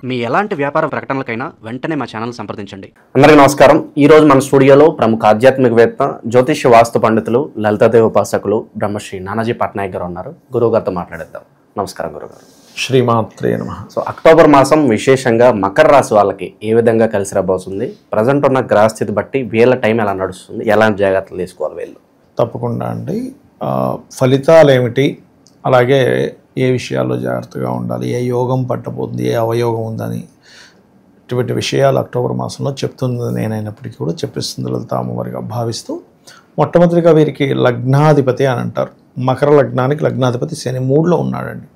మీ ఎలాంటి వ్యాపార ప్రకటనలకైనా వెంటనే మా ఛానల్ సంప్రదించండి. అందరికీ నమస్కారం. ఈరోజు మన స్టూడియోలో ప్రముఖ ఆధ్యాత్మికవేత్త, జ్యోతిష్య వాస్తు పండితులు, లలితాదేవి ఉపాసకులు బ్రహ్మశ్రీ నానాజీ పట్నాయక్ గారు ఉన్నారు. గురువు గారితో మాట్లాడేద్దాం. నమస్కారం గురుగారు. శ్రీమాత్రే నమః. అక్టోబర్ మాసం విశేషంగా మకర రాశి వాళ్ళకి ఏ విధంగా కలిసి రాబోతుంది, ప్రజెంట్ ఉన్న గ్రహస్థితి బట్టి వీళ్ళ టైం ఎలా నడుస్తుంది, ఎలాంటి జాగ్రత్తలు తీసుకోవాలి వీళ్ళు? తప్పకుండా అండి. ఫలితాలు ఏమిటి, అలాగే ఏ విషయాల్లో జాగ్రత్తగా ఉండాలి, ఏ యోగం పట్టబోతుంది, ఏ అవయోగం ఉందని ఇటువంటి విషయాలు అక్టోబర్ మాసంలో చెప్తుంది నేనైనప్పటికీ కూడా చెప్పిస్తుంది లలిత అమ్మవారిగా భావిస్తూ, మొట్టమొదటిగా వీరికి లగ్నాధిపతి అని అంటారు. మకర లగ్నానికి లగ్నాధిపతి శని 3లో ఉన్నాడండి.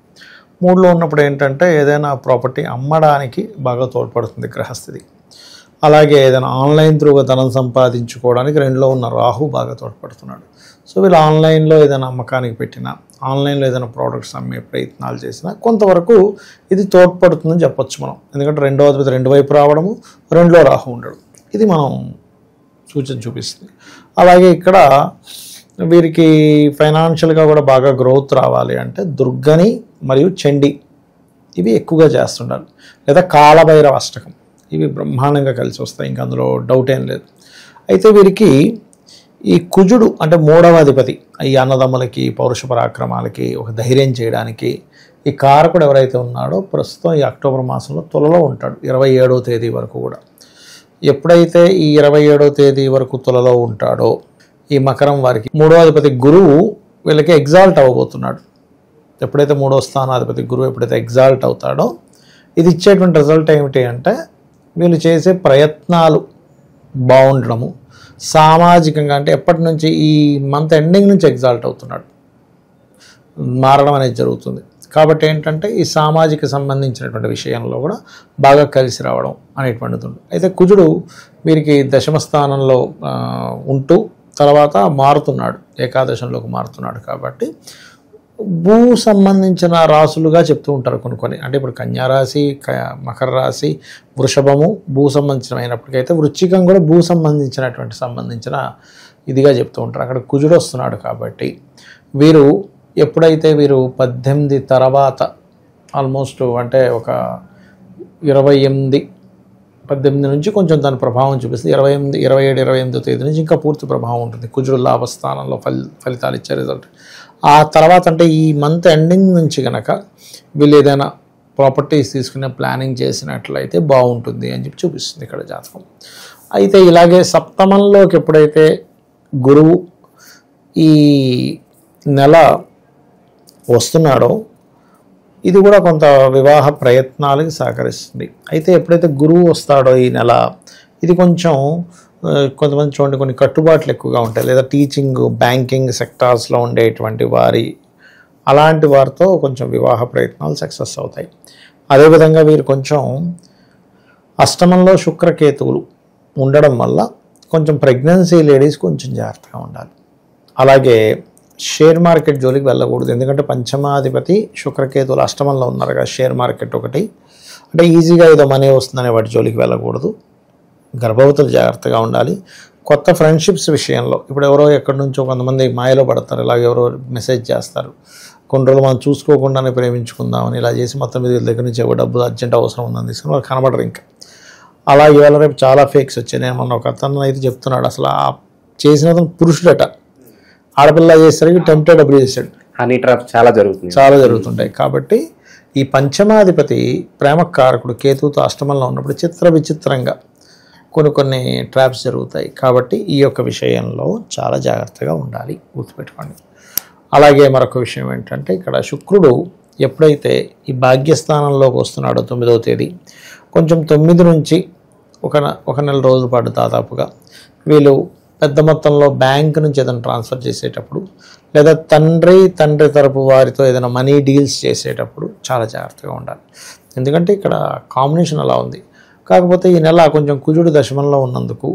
3లో ఉన్నప్పుడు ఏంటంటే ఏదైనా ప్రాపర్టీ అమ్మడానికి బాగా తోడ్పడుతుంది గ్రహస్థితి. అలాగే ఏదైనా ఆన్లైన్ త్రూగా ధనం సంపాదించుకోవడానికి 2లో ఉన్న రాహు బాగా తోడ్పడుతున్నాడు. సో వీళ్ళు ఆన్లైన్లో ఏదైనా అమ్మకానికి పెట్టినా, ఆన్లైన్లో ఏదైనా ప్రోడక్ట్స్ అమ్మే ప్రయత్నాలు చేసినా కొంతవరకు ఇది తోడ్పడుతుందని చెప్పొచ్చు మనం. ఎందుకంటే 2వ అధిపతి 2 వైపు రావడము, 2లో రాహు ఉండడం, ఇది మనం సూచన చూపిస్తుంది. అలాగే ఇక్కడ వీరికి ఫైనాన్షియల్గా కూడా బాగా గ్రోత్ రావాలి అంటే దుర్గని మరియు చండి ఇవి ఎక్కువగా చేస్తుండాలి, లేదా కాలభైరవ అష్టకం ఇవి బ్రహ్మాండంగా కలిసి వస్తాయి, ఇంకా అందులో డౌట్ ఏం లేదు. అయితే వీరికి ఈ కుజుడు అంటే 3వ అధిపతి, ఈ అన్నదమ్ములకి, పౌరుష పరాక్రమాలకి, ఒక ధైర్యం చేయడానికి ఈ కారకుడు ఎవరైతే ఉన్నాడో ప్రస్తుతం ఈ అక్టోబర్ మాసంలో తులలో ఉంటాడు 27వ తేదీ వరకు కూడా. ఎప్పుడైతే ఈ 27వ తేదీ వరకు తులలో ఉంటాడో ఈ మకరం వారికి 3వ అధిపతి గురువు వీళ్ళకి ఎగ్జాల్ట్ అవ్వబోతున్నాడు. ఎప్పుడైతే 3వ స్థానాధిపతి గురువు ఎప్పుడైతే ఎగ్జాల్ట్ అవుతాడో ఇది ఇచ్చేటువంటి రిజల్ట్ ఏమిటి అంటే వీళ్ళు చేసే ప్రయత్నాలు బాగుండడము, సామాజికంగా అంటే ఎప్పటి నుంచి ఈ మంత్ ఎండింగ్ నుంచి ఎగ్జాల్ట్ అవుతున్నాడు, మారడం అనేది జరుగుతుంది. కాబట్టి ఏంటంటే ఈ సామాజిక సంబంధించినటువంటి విషయంలో కూడా బాగా కలిసి రావడం అనేటువంటిది ఉంది. అయితే కుజుడు వీరికి దశమ స్థానంలో ఉంటూ తర్వాత మారుతున్నాడు, ఏకాదశంలోకి మారుతున్నాడు. కాబట్టి భూ సంబంధించిన రాశులుగా చెప్తూ ఉంటారు కొన్ని. అంటే ఇప్పుడు కన్యారాశి, మకర రాశి, వృషభము భూ సంబంధించినమైనప్పటికైతే వృశ్చికం కూడా భూ సంబంధించిన ఇదిగా చెప్తూ ఉంటారు. అక్కడ కుజుడు వస్తున్నాడు కాబట్టి వీరు ఎప్పుడైతే వీరు 18 తర్వాత ఆల్మోస్ట్ అంటే ఒక 18 నుంచి కొంచెం దాని ప్రభావం చూపిస్తుంది. 27, 28వ తేదీ నుంచి ఇంకా పూర్తి ప్రభావం ఉంటుంది. కుజుడు లాభస్థానంలో ఫలితాలు ఇచ్చే రిజల్ట్. ఆ తర్వాత అంటే ఈ మంత్ ఎండింగ్ నుంచి కనుక వీళ్ళు ఏదైనా ప్రాపర్టీస్ తీసుకునే ప్లానింగ్ చేసినట్లయితే బాగుంటుంది అని చెప్పి చూపిస్తుంది ఇక్కడ జాతకం. అయితే ఇలాగే సప్తమంలోకి ఎప్పుడైతే గురువు ఈ నెల వస్తున్నాడో ఇది కూడా కొంత వివాహ ప్రయత్నాలకి సహకరిస్తుంది. అయితే ఎప్పుడైతే గురువు వస్తాడో ఈ నెల ఇది కొంచెం కొంతమంది చూడండి కొన్ని కట్టుబాట్లు ఎక్కువగా ఉంటాయి, లేదా టీచింగ్, బ్యాంకింగ్ సెక్టార్స్లో ఉండేటువంటి అలాంటి వారితో కొంచెం వివాహ ప్రయత్నాలు సక్సెస్ అవుతాయి. అదేవిధంగా వీరు కొంచెం అష్టమంలో శుక్రకేతువులు ఉండడం వల్ల కొంచెం ప్రెగ్నెన్సీ లేడీస్ కొంచెం జాగ్రత్తగా ఉండాలి. అలాగే షేర్ మార్కెట్ జోలికి వెళ్ళకూడదు, ఎందుకంటే పంచమాధిపతి శుక్రకేతువులు అష్టమంలో ఉన్నారు కదా. షేర్ మార్కెట్ ఒకటి అంటే ఈజీగా ఏదో మనీ వస్తుందనే వాటి జోలికి వెళ్ళకూడదు. గర్భవతులు జాగ్రత్తగా ఉండాలి. కొత్త ఫ్రెండ్షిప్స్ విషయంలో ఇప్పుడు ఎవరో ఎక్కడి నుంచో కొంతమంది మాయలో పడతారు, ఇలాగ ఎవరో మెసేజ్ చేస్తారు, కొన్ని రోజులు మనం చూసుకోకుండానే ప్రేమించుకుందామని ఇలా చేసి మొత్తం మీద దగ్గర నుంచి ఎవరు డబ్బు అర్జెంట్ అవసరం ఉందని తీసుకుని వాళ్ళు కనబడరు. ఇంకా అలా ఇవాళ రేపు చాలా ఫేక్స్ వచ్చాయి. నేను మొన్న ఒక అతను అయితే చెప్తున్నాడు, అసలు ఆ చేసిన అతను పురుషుడట, ఆడపిల్ల చేసరికి టెంప్టెడ్ డబ్బులు చేశాడు. హనీ ట్రాప్ చాలా జరుగుతుంటాయి. కాబట్టి ఈ పంచమాధిపతి ప్రేమకారకుడు కేతువుతో అష్టమంలో ఉన్నప్పుడు విచిత్రంగా కొన్ని ట్రాప్స్ జరుగుతాయి. కాబట్టి ఈ యొక్క విషయంలో చాలా జాగ్రత్తగా ఉండాలి, గుర్తుపెట్టుకోండి. అలాగే మరొక విషయం ఏంటంటే ఇక్కడ శుక్రుడు ఎప్పుడైతే ఈ భాగ్యస్థానంలోకి వస్తున్నాడో 9వ తేదీ కొంచెం 9 నుంచి ఒక నెల రోజుల పాటు దాదాపుగా వీళ్ళు పెద్ద మొత్తంలో బ్యాంక్ నుంచి ఏదైనా ట్రాన్స్ఫర్ చేసేటప్పుడు, లేదా తండ్రి తరపు వారితో ఏదైనా మనీ డీల్స్ చేసేటప్పుడు చాలా జాగ్రత్తగా ఉండాలి. ఎందుకంటే ఇక్కడ కాంబినేషన్ అలా ఉంది. కాకపోతే ఈ నెల కొంచెం కుజుడు దశమంలో ఉన్నందుకు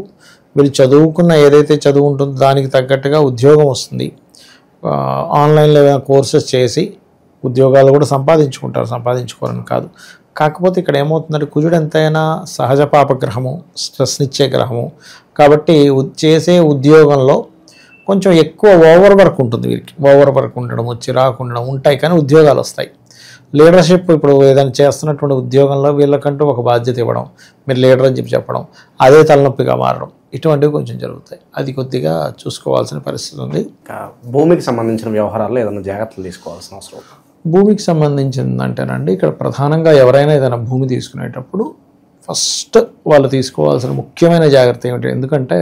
వీళ్ళు చదువుకున్న ఏదైతే చదువు ఉంటుందో దానికి తగ్గట్టుగా ఉద్యోగం వస్తుంది. ఆన్లైన్లో ఏదైనా కోర్సెస్ చేసి ఉద్యోగాలు కూడా సంపాదించుకోరని కాదు. కాకపోతే ఇక్కడ ఏమవుతుందంటే కుజుడు ఎంతైనా సహజ పాపగ్రహము, స్ట్రెస్నిచ్చే గ్రహము. కాబట్టి చేసే ఉద్యోగంలో కొంచెం ఎక్కువ ఓవర్ వర్క్ ఉంటుంది వీరికి. ఓవర్ వర్క్ ఉండడం, చిరాకు ఉండడం ఉంటాయి, కానీ ఉద్యోగాలు వస్తాయి. లీడర్షిప్ ఇప్పుడు ఏదైనా చేస్తున్నటువంటి ఉద్యోగంలో వీళ్ళకంటూ ఒక బాధ్యత ఇవ్వడం, మీరు లీడర్ అని చెప్పడం, అదే తలనొప్పిగా మారడం, ఇటువంటివి కొంచెం జరుగుతాయి. అది కొద్దిగా చూసుకోవాల్సిన పరిస్థితి ఉంది. ఇంకా భూమికి సంబంధించిన వ్యవహారాల్లో ఏదైనా జాగ్రత్తలు తీసుకోవాల్సిన అవసరం ఉంది. భూమికి సంబంధించిందంటేనండి, ఇక్కడ ప్రధానంగా ఎవరైనా ఏదైనా భూమి తీసుకునేటప్పుడు ఫస్ట్ వాళ్ళు తీసుకోవాల్సిన ముఖ్యమైన జాగ్రత్త ఏమిటి? ఎందుకంటే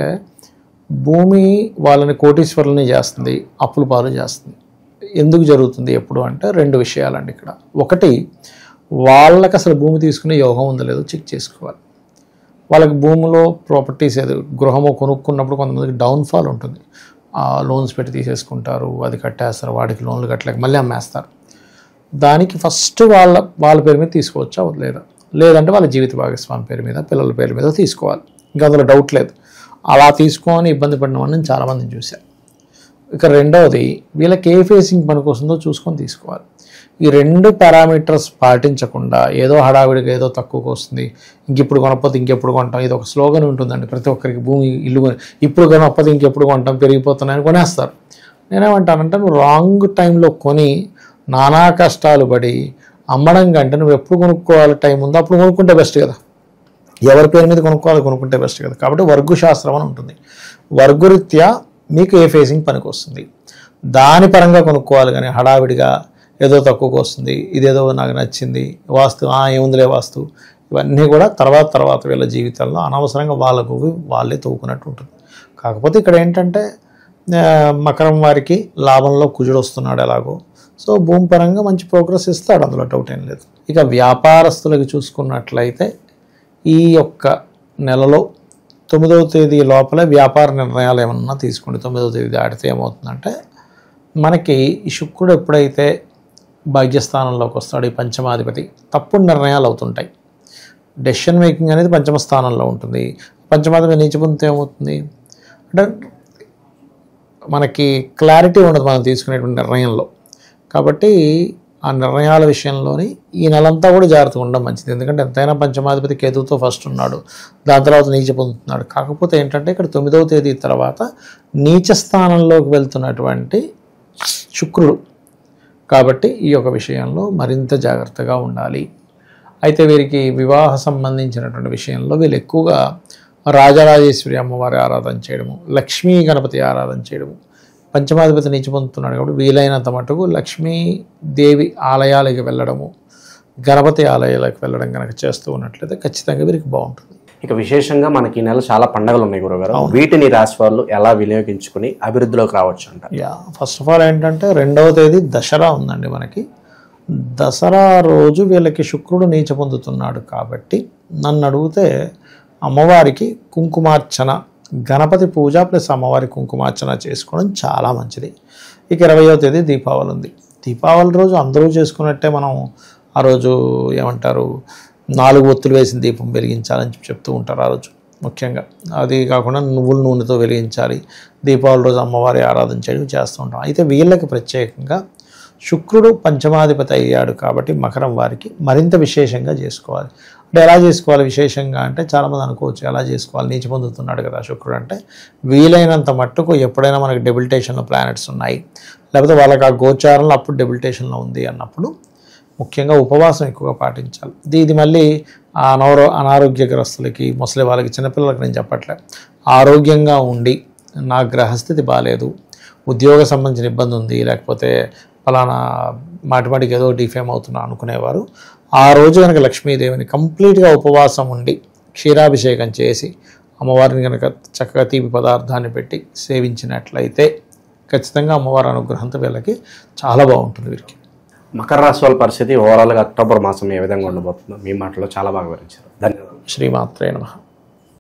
భూమి వాళ్ళని కోటీశ్వరులని చేస్తుంది, అప్పుల పాలు చేస్తుంది. ఎందుకు జరుగుతుంది ఎప్పుడు అంటే 2 విషయాలండి ఇక్కడ. ఒకటి, వాళ్ళకి అసలు భూమి తీసుకునే యోగం ఉందో లేదో చెక్ చేసుకోవాలి. వాళ్ళకి భూమిలో ప్రాపర్టీస్ ఏదో గృహము కొనుక్కున్నప్పుడు కొంతమందికి డౌన్ఫాల్ ఉంటుంది. లోన్స్ పెట్టి తీసేసుకుంటారు, అది కట్టేస్తారు, వాడికి లోన్లు కట్టలేక మళ్ళీ అమ్మేస్తారు. దానికి ఫస్ట్ వాళ్ళ పేరు మీద తీసుకోవచ్చా లేదంటే వాళ్ళ జీవిత భాగస్వామి పేరు మీద, పిల్లల పేరు మీద తీసుకోవాలి. ఇంకా అందులో డౌట్ లేదు. అలా తీసుకొని ఇబ్బంది పడిన వాళ్ళని నేను చాలామందిని చూశాను. ఇక రెండవది, వీళ్ళకి ఏ ఫేసింగ్ పనికొస్తుందో చూసుకొని తీసుకోవాలి. ఈ 2 పారామీటర్స్ పాటించకుండా ఏదో హడావిడిగా ఏదో తక్కువకు వస్తుంది, ఇంకెప్పుడు కొనకపోతే ఇంకెప్పుడు కొంటాం, ఇది ఒక స్లోగన్ ఉంటుందండి ప్రతి ఒక్కరికి. భూమి ఇల్లు ఇప్పుడు కొనకపోతే ఇంకెప్పుడు కొంటాం, పెరిగిపోతున్నాయని కొనేస్తారు. నేనేమంటానంటే, నువ్వు రాంగ్ టైంలో కొని నానా కష్టాలు పడి అమ్మడం కంటే నువ్వు ఎప్పుడు కొనుక్కోవాలి టైం ఉందో అప్పుడు కొనుక్కుంటే బెస్ట్ కదా. ఎవరి పేరు మీద కొనుక్కుంటే బెస్ట్ కదా. కాబట్టి వర్గు శాస్త్రం అని ఉంటుంది. వర్గురీత్యా మీకు ఏ ఫేసింగ్ పనికి వస్తుంది దాని పరంగా కొనుక్కోవాలి. కానీ హడావిడిగా ఏదో తక్కువకు వస్తుంది, ఇదేదో నాకు నచ్చింది, వాస్తు ఏముందిలే వాస్తు, ఇవన్నీ కూడా తర్వాత వీళ్ళ జీవితాల్లో అనవసరంగా వాళ్ళే తవ్వుకున్నట్టు ఉంటుంది. కాకపోతే ఇక్కడ ఏంటంటే మకరం వారికి లాభంలో కుజుడు వస్తున్నాడు ఎలాగో, సో భూమి పరంగా మంచి ప్రోగ్రెస్ ఇస్తాడు, అందులో డౌట్ ఏం లేదు. ఇక వ్యాపారస్తులకి చూసుకున్నట్లయితే ఈ యొక్క నెలలో 9వ తేదీ లోపల వ్యాపార నిర్ణయాలు ఏమన్నా తీసుకోండి. 9వ తేదీ దాటితే ఏమవుతుందంటే, మనకి ఈ శుక్రుడు ఎప్పుడైతే భాగ్యస్థానంలోకి వస్తాడు, ఈ పంచమాధిపతి, తప్పుడు నిర్ణయాలు అవుతుంటాయి. డెసిషన్ మేకింగ్ అనేది పంచమ స్థానంలో ఉంటుంది. పంచమాధిపతి నీచపొందితే ఏమవుతుంది అంటే మనకి క్లారిటీ ఉండదు మనం తీసుకునేటువంటి నిర్ణయంలో. కాబట్టి ఆ నిర్ణయాల విషయంలోని ఈ నెలంతా కూడా జాగ్రత్తగా ఉండడం మంచిది. ఎందుకంటే ఎంతైనా పంచమాధిపతి కేతువుతో ఫస్ట్ ఉన్నాడు, దాని తర్వాత నీచ పొందుతున్నాడు. కాకపోతే ఏంటంటే ఇక్కడ 9వ తేదీ తర్వాత నీచ స్థానంలోకి వెళ్తున్నటువంటి శుక్రుడు, కాబట్టి ఈ యొక్క విషయంలో మరింత జాగ్రత్తగా ఉండాలి. అయితే వీరికి వివాహ సంబంధించినటువంటి విషయంలో వీళ్ళు ఎక్కువగా రాజరాజేశ్వరి అమ్మవారి ఆరాధన చేయడము, లక్ష్మీ గణపతి ఆరాధన చేయడము. పంచమాధిపతి నీచి పొందుతున్నాడు కాబట్టి వీలైనంత మటుకు లక్ష్మీదేవి ఆలయాలకు వెళ్ళడము, గణపతి ఆలయాలకు వెళ్ళడం కనుక చేస్తూ ఉన్నట్లయితే ఖచ్చితంగా వీరికి బాగుంటుంది. ఇక విశేషంగా మనకి ఈ నెల చాలా పండుగలు ఉన్నాయి గురుగారు. వీటిని రాశి వాళ్ళు ఎలా వినియోగించుకుని అభివృద్ధిలోకి రావచ్చు అంట? ఫస్ట్ ఆఫ్ ఆల్ ఏంటంటే 2వ తేదీ దసరా ఉందండి మనకి. దసరా రోజు వీళ్ళకి శుక్రుడు నీచ పొందుతున్నాడు కాబట్టి నన్ను అడిగితే అమ్మవారికి కుంకుమార్చన, గణపతి పూజ ప్లస్ అమ్మవారి కుంకుమార్చన చేసుకోవడం చాలా మంచిది. ఇక 20వ తేదీ దీపావళి ఉంది. దీపావళి రోజు అందరూ చేసుకున్నట్టే మనం ఆ రోజు ఏమంటారు 4 ఒత్తులు వేసిన దీపం వెలిగించాలని చెప్తూ ఉంటారు ఆ రోజు. ముఖ్యంగా అది కాకుండా నువ్వుల నూనెతో వెలిగించాలి. దీపావళి రోజు అమ్మవారి ఆరాధన చేయడం చేస్తూ ఉంటాం. అయితే వీళ్ళకి ప్రత్యేకంగా శుక్రుడు పంచమాధిపతి అయ్యాడు కాబట్టి మకరం వారికి మరింత విశేషంగా చేసుకోవాలి. అంటే ఎలా చేసుకోవాలి విశేషంగా అంటే చాలామంది అనుకోవచ్చు ఎలా చేసుకోవాలి, నీచ పొందుతున్నాడు కదా శుక్రుడు అంటే. వీలైనంత మట్టుకు ఎప్పుడైనా మనకి డెబిలిటేషన్లో ప్లానెట్స్ ఉన్నాయి, లేకపోతే వాళ్ళకి ఆ గోచారంలో అప్పుడు డెబిలిటేషన్లో ఉంది అన్నప్పుడు ముఖ్యంగా ఉపవాసం ఎక్కువగా పాటించాలి. ఇది మళ్ళీ అనారోగ్యగ్రస్తులకి, ముసలి వాళ్ళకి, చిన్నపిల్లలకి నేను చెప్పట్లే. ఆరోగ్యంగా ఉండి నా గ్రహస్థితి బాగాలేదు, ఉద్యోగ సంబంధించిన ఇబ్బంది ఉంది, లేకపోతే ఫలానా మాటిమాటికి ఏదో డిఫేమ్ అవుతున్నా అనుకునేవారు ఆ రోజు కనుక లక్ష్మీదేవిని కంప్లీట్గా ఉపవాసం ఉండి క్షీరాభిషేకం చేసి అమ్మవారిని కనుక చక్కగా తీపి పదార్థాన్ని పెట్టి సేవించినట్లయితే ఖచ్చితంగా అమ్మవారి అనుగ్రహంతో వీళ్ళకి చాలా బాగుంటుంది. వీరికి మకర రాశి వాళ్ళ పరిస్థితి ఓవరాల్గా అక్టోబర్ మాసం ఏ విధంగా ఉండబోతుందో మీ మాటలో చాలా బాగా వివరించారు. ధన్యవాదాలు. శ్రీమాత్రే నమః.